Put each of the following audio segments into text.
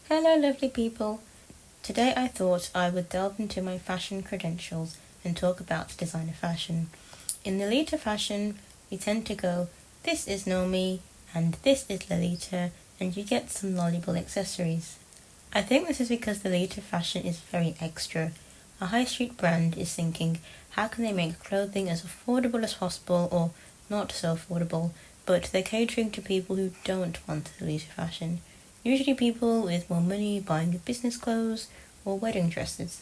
Hello lovely people! Today I thought I would delve into my fashion credentials and talk about designer fashion. In lolita fashion, we tend to go, this is normie and this is lolita, and you get some lollipop accessories. I think this is because lolita fashion is very extra. A high street brand is thinking, how can they make clothing as affordable as possible or not so affordable, but they're catering to people who don't want lolita fashion. Usually people with more money buying business clothes or wedding dresses.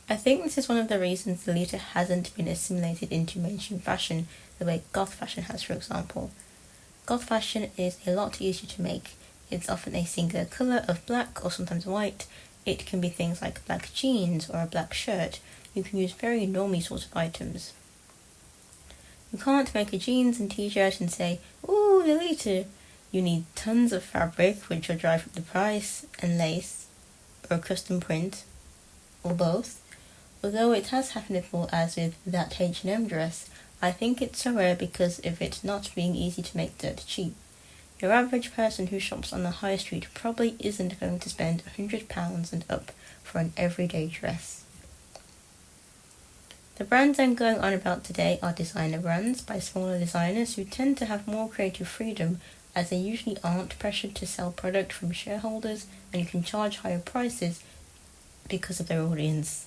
I think this is one of the reasons lolita hasn't been assimilated into mainstream fashion the way goth fashion has, for example. Goth fashion is a lot easier to make. It's often a singular colour of black or sometimes white. It can be things like black jeans or a black shirt. You can use very normie sort of items. You can't make a jeans and t-shirt and say, ooh, lolita. You need tons of fabric, which will drive up the price, and lace, or a custom print, or both. Although it has happened before, as with that H&M dress, I think it's so rare because of it not being easy to make dirt cheap. Your average person who shops on the high street probably isn't going to spend £100 and up for an everyday dress. The brands I'm going on about today are designer brands by smaller designers who tend to have more creative freedom, as they usually aren't pressured to sell product from shareholders and can charge higher prices because of their audience.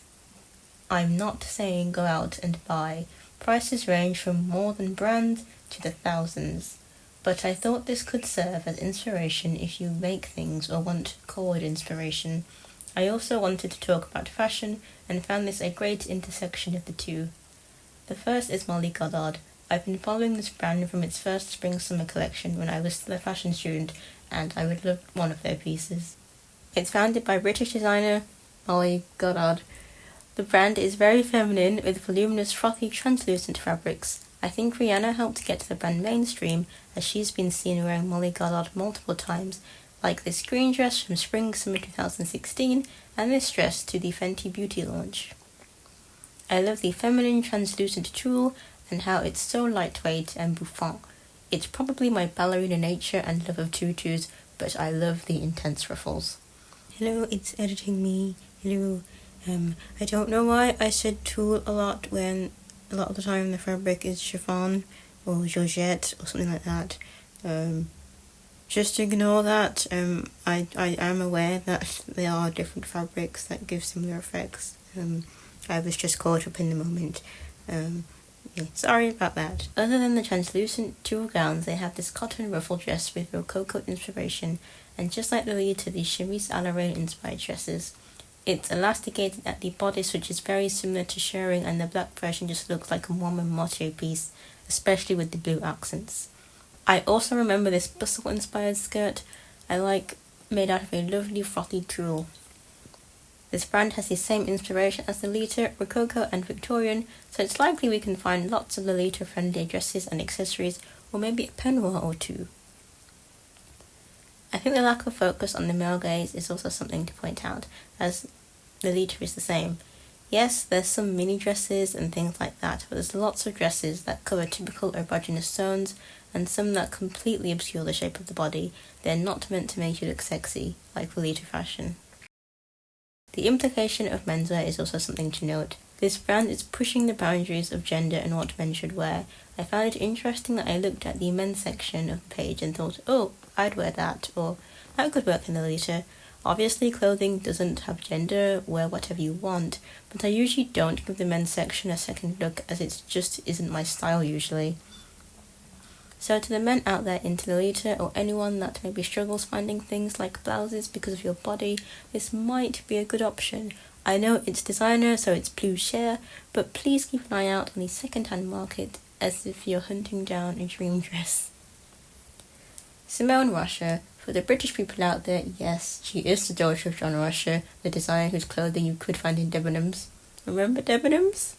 I'm not saying go out and buy. Prices range from more than brand to the thousands. But I thought this could serve as inspiration if you make things or want cold inspiration. I also wanted to talk about fashion and found this a great intersection of the two. The first is Goddard. I've been following this brand from its first spring-summer collection when I was still a fashion student, and I would love one of their pieces. It's founded by British designer Goddard. The brand is very feminine with voluminous, frothy, translucent fabrics. I think Rihanna helped get the brand mainstream, as she's been seen wearing Goddard multiple times, like this green dress from spring-summer 2016 and this dress to the Fenty Beauty launch. I love the feminine, translucent tulle and how it's so lightweight and bouffant. It's probably my ballerina nature and love of tutus, but I love the intense ruffles. Hello, it's editing me. Hello. I don't know why I said tulle a lot when a lot of the time the fabric is chiffon or georgette or something like that. Just ignore that. I am aware that there are different fabrics that give similar effects. I was just caught up in the moment. Yeah, sorry about that. Other than the translucent tulle gowns, they have this cotton ruffle dress with Rococo inspiration, and just like Lolita, the chemise à la reine inspired dresses. It's elasticated at the bodice, which is very similar to shirring, and the black version just looks like a warmer motto piece, especially with the blue accents. I also remember this bustle inspired skirt I like, made out of a lovely frothy tulle. This brand has the same inspiration as Lolita, Rococo and Victorian, so it's likely we can find lots of Lolita-friendly dresses and accessories, or maybe a peignoir or two. I think the lack of focus on the male gaze is also something to point out, as Lolita is the same. Yes, there's some mini dresses and things like that, but there's lots of dresses that cover typical erogenous zones, and some that completely obscure the shape of the body. They're not meant to make you look sexy, like Lolita fashion. The implication of menswear is also something to note. This brand is pushing the boundaries of gender and what men should wear. I found it interesting that I looked at the men's section of the page and thought, oh, I'd wear that, or that could work in Lolita. Obviously, clothing doesn't have gender, wear whatever you want, but I usually don't give the men's section a second look, as it just isn't my style usually. So to the men out there into Lolita, or anyone that maybe struggles finding things like blouses because of your body, this might be a good option. I know it's designer, so it's plus cher, but please keep an eye out on the second-hand market as if you're hunting down a dream dress. Simone Russia. For the British people out there, yes, she is the daughter of John Russia, the designer whose clothing you could find in Debenhams. Remember Debenhams?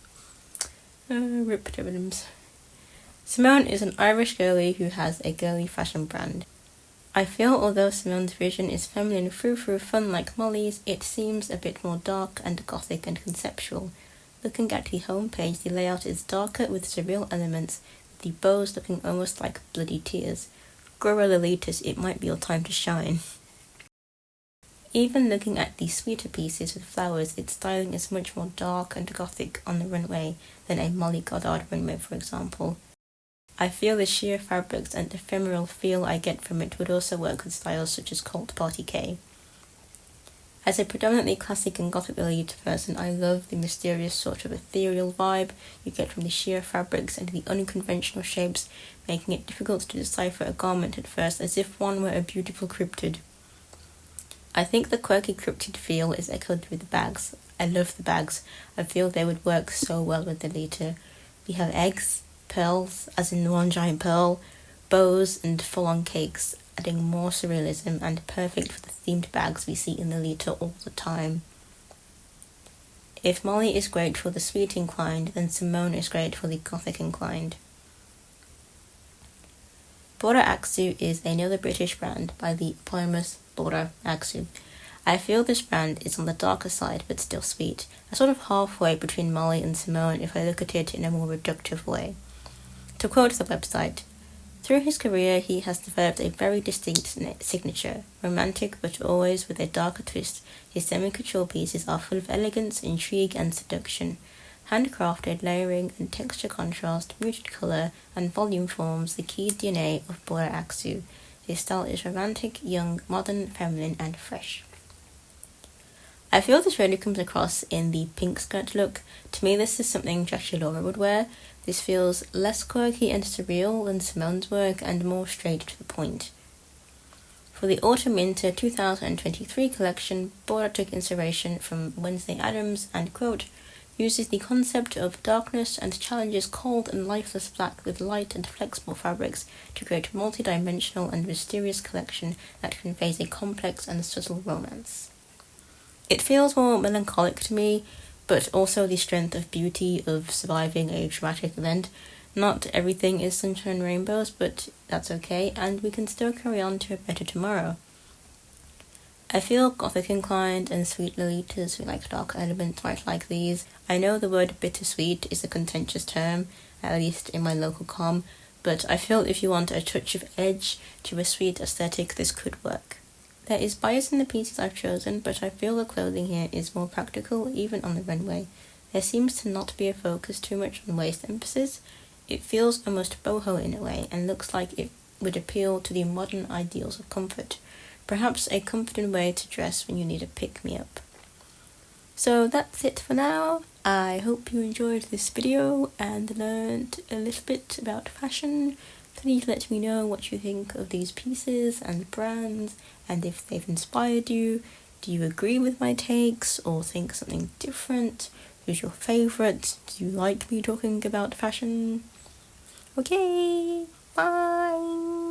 Rip Debenhams. Simone is an Irish girlie who has a girly fashion brand. I feel although Simone's vision is feminine frou-frou fun like Molly's, it seems a bit more dark and gothic and conceptual. Looking at the homepage, the layout is darker with surreal elements, with the bows looking almost like bloody tears. Grow a Lolitas, it might be your time to shine. Even looking at the sweeter pieces with flowers, its styling is much more dark and gothic on the runway than a Molly Goddard runway, for example. I feel the sheer fabrics and ephemeral feel I get from it would also work with styles such as Cult Party K. As a predominantly classic and gothic lolita person, I love the mysterious sort of ethereal vibe you get from the sheer fabrics and the unconventional shapes, making it difficult to decipher a garment at first, as if one were a beautiful cryptid. I think the quirky cryptid feel is echoed through the bags. I love the bags. I feel they would work so well with the lolita. We have eggs, pearls, as in one giant pearl, bows, and full-on cakes, adding more surrealism and perfect for the themed bags we see in the lolita all the time. If Molly is great for the sweet inclined, then Simone is great for the gothic inclined. Bora Xu is another British brand by the eponymous Bora Xu. I feel this brand is on the darker side but still sweet, a sort of halfway between Molly and Simone if I look at it in a more reductive way. To quote the website, "Through his career he has developed a very distinct signature, romantic but always with a darker twist. His semi-couture pieces are full of elegance, intrigue and seduction. Handcrafted layering and texture contrast, muted colour and volume forms the key DNA of Bora Xu. His style is romantic, young, modern, feminine and fresh." I feel this really comes across in the pink skirt look. To me this is something Jackie Laura would wear. This feels less quirky and surreal than Simone's work and more straight to the point. For the Autumn-Winter 2023 collection, Bora took inspiration from Wednesday Addams and, quote, "uses the concept of darkness and challenges cold and lifeless black with light and flexible fabrics to create a multi-dimensional and mysterious collection that conveys a complex and subtle romance." It feels more melancholic to me, but also the strength of beauty of surviving a traumatic event. Not everything is sunshine and rainbows, but that's okay, and we can still carry on to a better tomorrow. I feel gothic inclined and sweet lolitas who like dark elements might like these. I know the word bittersweet is a contentious term, at least in my local com, but I feel if you want a touch of edge to a sweet aesthetic, this could work. There is bias in the pieces I've chosen, but I feel the clothing here is more practical even on the runway. There seems to not be a focus too much on waist emphasis. It feels almost boho in a way and looks like it would appeal to the modern ideals of comfort. Perhaps a comforting way to dress when you need a pick-me-up. So that's it for now. I hope you enjoyed this video and learned a little bit about fashion. Please let me know what you think of these pieces and brands and if they've inspired you. Do you agree with my takes or think something different? Who's your favourite? Do you like me talking about fashion? Okay, bye!